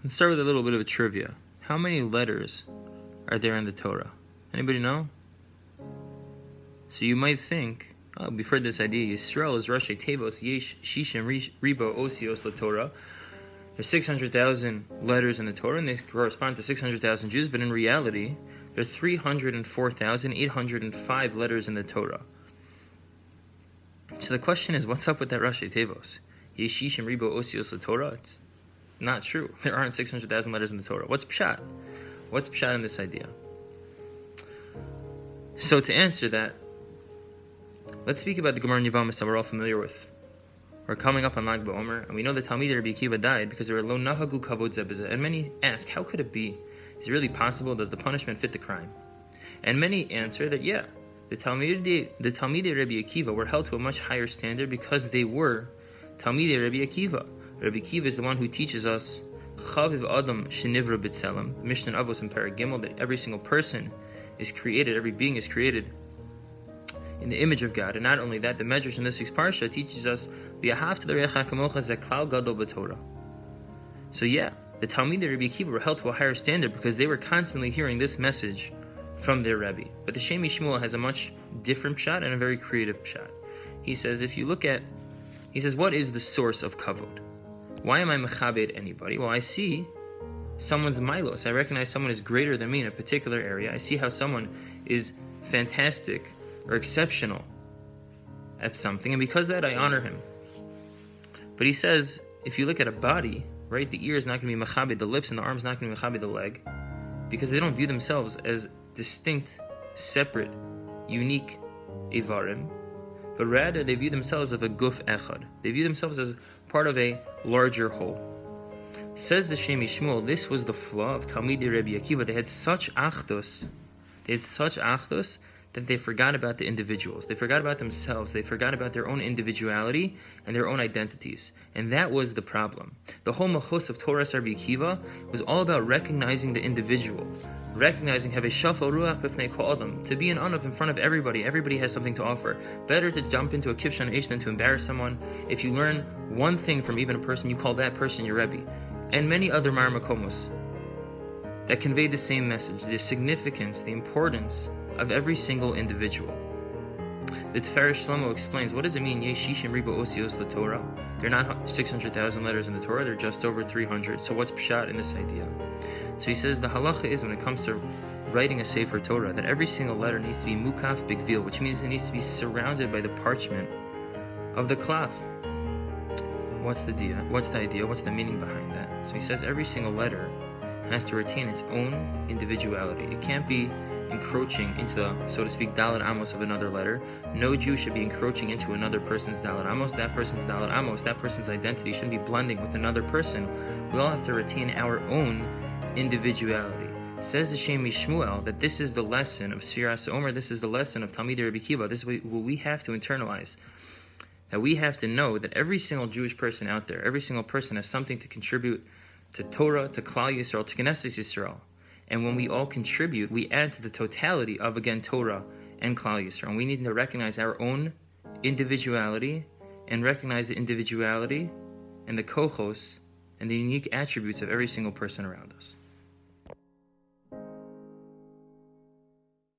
Let's start with a little bit of a trivia. How many letters are there in the Torah? Anybody know? So you might think, we've heard this idea, Yisrael is Rashi Tevos Yesh Shishim Ribo Osios LaTorah. There's 600,000 letters in the Torah, and they correspond to 600,000 Jews, but in reality, there are 304,805 letters in the Torah. So the question is, what's up with that Rashi Tevos? Yesh Shishim Ribo Osios LaTorah? It's not true. There aren't 600,000 letters in the Torah. What's pshat? What's pshat in this idea? So to answer that, let's speak about the Gemara Yevamos that we're all familiar with. We're coming up on Lag BaOmer, and we know that Talmidei Rabbi Akiva died because they were lo nahagu kavod zeh b'zeh. And many ask, how could it be? Is it really possible? Does the punishment fit the crime? And many answer that, yeah, the Talmidei Rabbi Akiva were held to a much higher standard because they were Talmidei Rabbi Akiva. Rabbi Akiva is the one who teaches us Chaviv Adam Shenivra B'Tselem, Mishnah Avos in Parag Gimel, that every single person is created, every being is created in the image of God. And not only that, the Medrash in this week's Parsha teaches us V'ahavta l'recha kamocha ze klal gadol b'Torah. So yeah, the Talmidei Rabbi Akiva were held to a higher standard because they were constantly hearing this message from their Rabbi. But the Shemi Shmuel has a much different pshat and a very creative pshat. He says, what is the source of kavod? Why am I mechabed anybody? Well, I see someone's milos. I recognize someone is greater than me in a particular area. I see how someone is fantastic or exceptional at something, and because of that, I honor him. But he says, if you look at a body, right, the ear is not going to be mechabed the lips, and the arm is not going to be mechabed the leg, because they don't view themselves as distinct, separate, unique evarim, but rather they view themselves as a guf echad. They view themselves as part of a larger whole. Says the Shemi Shmuel, this was the flaw of Talmidei Rabbi Akiva. They had such achdus that they forgot about the individuals. They forgot about themselves. They forgot about their own individuality and their own identities. And that was the problem. The whole mahos of Torah Rabbi Akiva was all about recognizing the individual, recognizing have a shafal ruach b'fnei kol adam, to be an anav in front of everybody. Everybody has something to offer. Better to jump into a kivshan ish than to embarrass someone. If you learn one thing from even a person, you call that person your Rebbe. And many other marmakomos that convey the same message, the significance, the importance of every single individual. The Tiferes Shlomo explains, what does it mean, Yesh Shishim Ribo Osios LaTorah? They're not 600,000 letters in the Torah, they're just over 300. So what's pshat in this idea? So he says, the halacha is, when it comes to writing a Sefer Torah, that every single letter needs to be mukaf bigvil, which means it needs to be surrounded by the parchment of the klaf. What's the idea? What's the meaning behind that? So he says every single letter has to retain its own individuality. It can't be encroaching into the, so to speak, Dalet Amos of another letter. No Jew should be encroaching into another person's Dalet Amos. That person's Dalet Amos, that person's identity shouldn't be blending with another person. We all have to retain our own individuality. Says the Shemi Shmuel that this is the lesson of Simcha Stromer, this is the lesson of Talmidei Rabbi Akiva. This is what we have to internalize. That we have to know that every single Jewish person out there, every single person has something to contribute to Torah, to Klal Yisrael, to Knesset Yisrael. And when we all contribute, we add to the totality of, again, Torah and Klal Yisrael. And we need to recognize our own individuality and recognize the individuality and the kochos and the unique attributes of every single person around us.